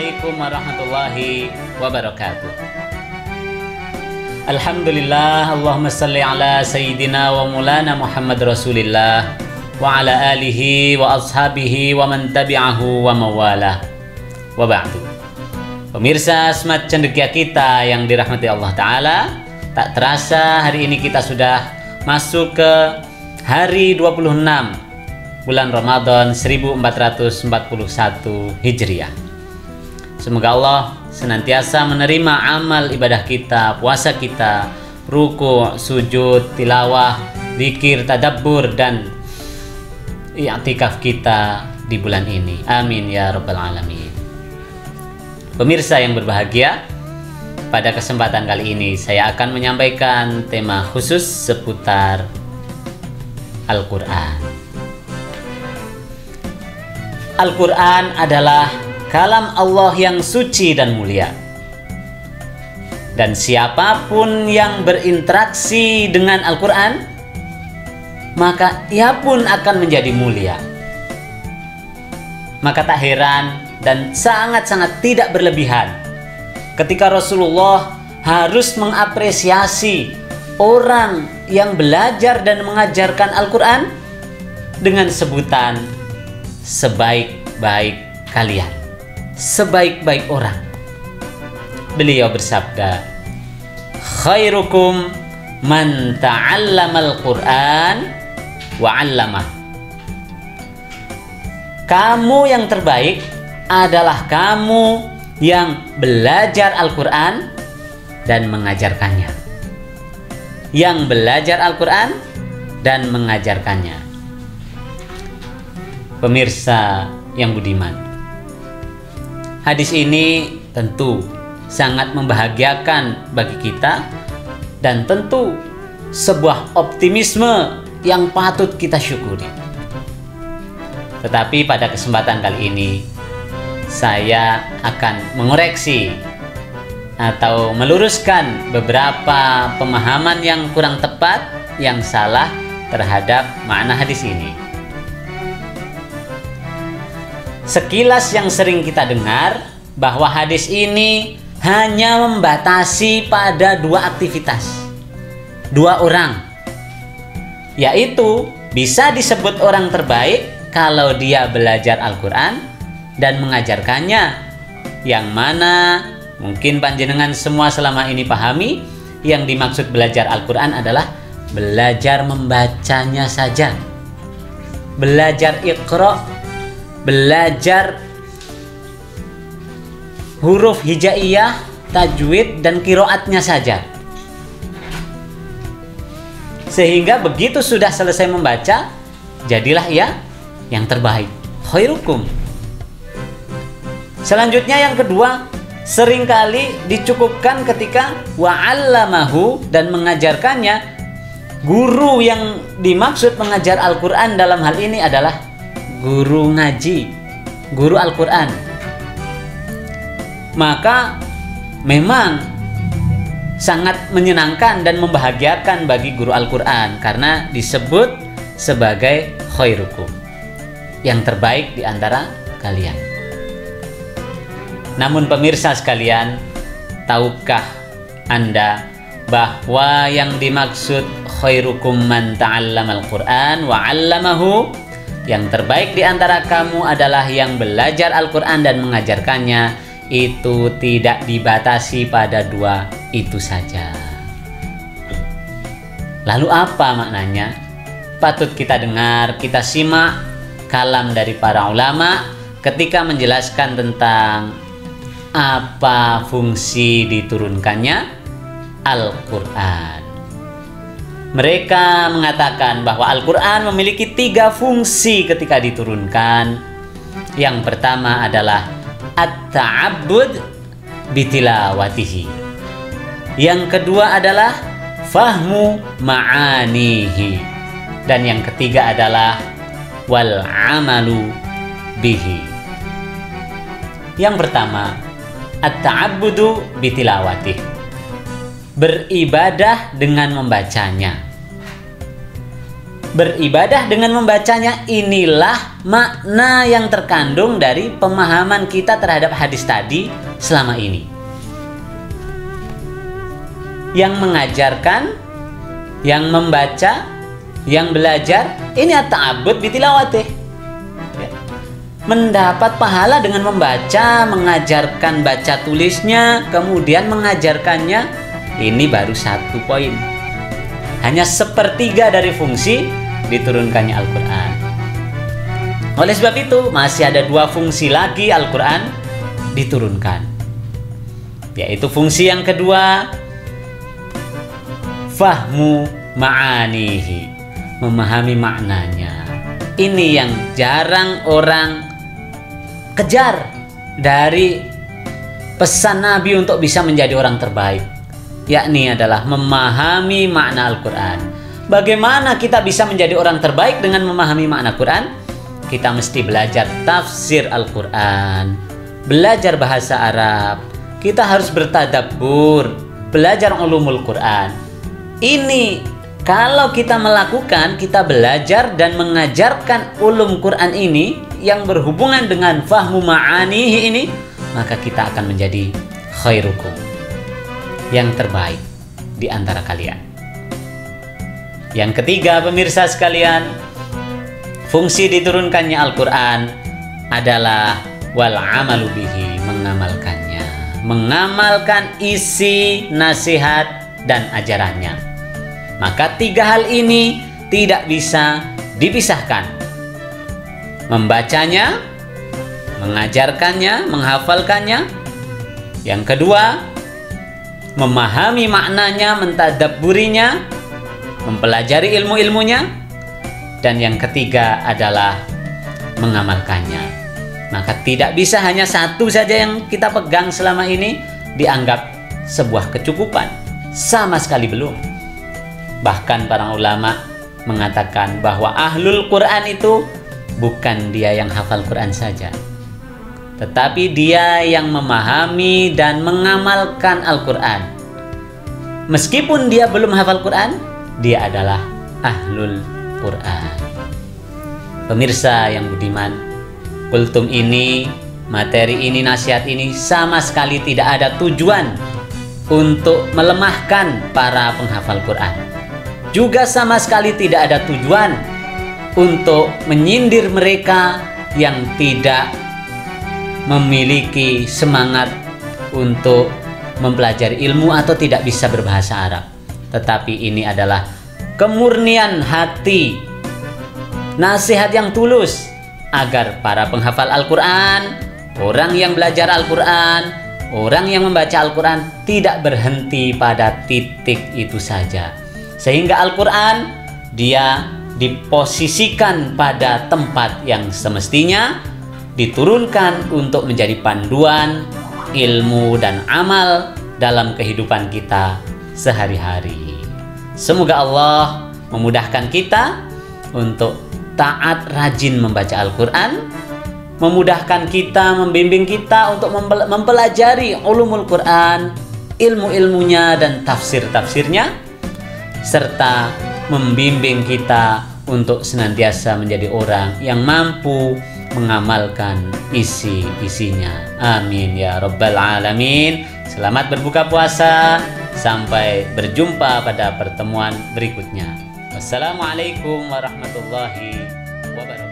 Assalamualaikum warahmatullahi wabarakatuh. Alhamdulillah, Allahumma salli ala Sayyidina wa Maulana Muhammad Rasulillah wa ala alihi wa ashabihi wa man tabi'ahu wa mawalah wa ba'du. Pemirsa Smart Cendekia kita yang dirahmati Allah Ta'ala, tak terasa hari ini kita sudah masuk ke hari 26 bulan Ramadan 1441 Hijriah. Semoga Allah senantiasa menerima amal ibadah kita, puasa kita, ruku', sujud, tilawah, zikir, tadabbur, dan i'tikaf kita di bulan ini. Amin ya rabbal alamin. Pemirsa yang berbahagia, pada kesempatan kali ini saya akan menyampaikan tema khusus seputar Al-Quran. Al-Quran adalah kalam Allah yang suci dan mulia. Dan siapapun yang berinteraksi dengan Al-Quran, maka ia pun akan menjadi mulia. Maka tak heran dan sangat-sangat tidak berlebihan ketika Rasulullah harus mengapresiasi orang yang belajar dan mengajarkan Al-Quran dengan sebutan sebaik-baik kalian, sebaik-baik orang. Beliau bersabda, khairukum man ta'allamal Qur'an wa 'allamah. Kamu yang terbaik adalah kamu yang belajar Al-Quran dan mengajarkannya. Yang belajar Al-Quran dan mengajarkannya. Pemirsa yang budiman, hadis ini tentu sangat membahagiakan bagi kita dan tentu sebuah optimisme yang patut kita syukuri. Tetapi pada kesempatan kali ini saya akan mengoreksi atau meluruskan beberapa pemahaman yang kurang tepat, yang salah terhadap makna hadis ini. Sekilas yang sering kita dengar bahwa hadis ini hanya membatasi pada dua aktivitas, dua orang, yaitu bisa disebut orang terbaik kalau dia belajar Al-Quran dan mengajarkannya, yang mana mungkin panjenengan semua selama ini pahami, yang dimaksud belajar Al-Quran adalah belajar membacanya saja, belajar Iqra, belajar huruf hijaiyah, tajwid, dan qiraatnya saja. Sehingga begitu sudah selesai membaca, jadilah ia yang terbaik, khairukum. Selanjutnya yang kedua, seringkali dicukupkan ketika wa'allamahu, dan mengajarkannya. Guru yang dimaksud mengajar Al-Quran dalam hal ini adalah guru ngaji, guru Al-Quran. Maka memang sangat menyenangkan dan membahagiakan bagi guru Al-Quran karena disebut sebagai khairukum, yang terbaik di antara kalian. Namun pemirsa sekalian, tahukah Anda bahwa yang dimaksud khairukum man ta'allamal Qur'an wa 'allamahu, yang terbaik di antara kamu adalah yang belajar Al-Quran dan mengajarkannya, itu tidak dibatasi pada dua itu saja. Lalu apa maknanya? Patut kita dengar, kita simak kalam dari para ulama ketika menjelaskan tentang apa fungsi diturunkannya Al-Quran. Mereka mengatakan bahwa Al-Quran memiliki 3 fungsi ketika diturunkan. Yang pertama adalah at-ta'abbud bitilawatihi. Yang kedua adalah fahmu ma'anihi. Dan yang ketiga adalah wal amalu bihi. Yang pertama, at-ta'abbudu bitilawatihi, beribadah dengan membacanya. beribadah dengan membacanya. Inilah makna yang terkandung dari pemahaman kita terhadap hadis tadi selama ini. Yang mengajarkan, yang membaca, yang belajar, ini at-ta'abbud bitilawatih. Mendapat pahala dengan membaca, mengajarkan baca tulisnya, kemudian mengajarkannya. Ini baru 1 poin. Hanya 1/3 dari fungsi diturunkannya Al-Quran. Oleh sebab itu masih ada 2 fungsi lagi Al-Quran diturunkan, yaitu fungsi yang kedua, fahmu ma'anihi, memahami maknanya. Ini yang jarang orang kejar dari pesan Nabi untuk bisa menjadi orang terbaik, yakni adalah memahami makna Al-Quran. Bagaimana kita bisa menjadi orang terbaik dengan memahami makna Quran? Kita mesti belajar tafsir Al-Quran, belajar bahasa Arab, kita harus bertadabbur, belajar ulumul Quran. Ini kalau kita melakukan, kita belajar dan mengajarkan ulum Quran ini yang berhubungan dengan fahmu ma'anihi ini, maka kita akan menjadi khairukum, yang terbaik di antara kalian. Yang ketiga, pemirsa sekalian, fungsi diturunkannya Al-Quran adalah wal amalu bihi, mengamalkannya, mengamalkan isi nasihat dan ajarannya. Maka 3 hal ini tidak bisa dipisahkan. Membacanya, mengajarkannya, menghafalkannya. Yang kedua, memahami maknanya, mentadabburinya, mempelajari ilmu-ilmunya. Dan yang ketiga adalah mengamalkannya. Maka tidak bisa hanya 1 saja yang kita pegang selama ini dianggap sebuah kecukupan. Sama sekali belum. Bahkan para ulama mengatakan bahwa ahlul Quran itu bukan dia yang hafal Quran saja, tetapi dia yang memahami dan mengamalkan Al-Quran. Meskipun dia belum hafal Quran, dia adalah ahlul Quran. Pemirsa yang budiman, kultum ini, materi ini, nasihat ini sama sekali tidak ada tujuan untuk melemahkan para penghafal Quran. Juga sama sekali tidak ada tujuan untuk menyindir mereka yang tidak memiliki semangat untuk mempelajari ilmu atau tidak bisa berbahasa Arab. Tetapi ini adalah kemurnian hati, nasihat yang tulus agar para penghafal Al-Quran, orang yang belajar Al-Quran, orang yang membaca Al-Quran tidak berhenti pada titik itu saja. Sehingga Al-Quran dia diposisikan pada tempat yang semestinya, diturunkan untuk menjadi panduan, ilmu dan amal dalam kehidupan kita sehari-hari. Semoga Allah memudahkan kita untuk taat, rajin membaca Al-Quran, memudahkan kita, membimbing kita untuk mempelajari ulumul Quran, ilmu-ilmunya dan tafsir-tafsirnya, serta membimbing kita untuk senantiasa menjadi orang yang mampu mengamalkan isi-isinya. Amin ya rabbal alamin. Selamat berbuka puasa. Sampai berjumpa pada pertemuan berikutnya. Wassalamualaikum warahmatullahi wabarakatuh.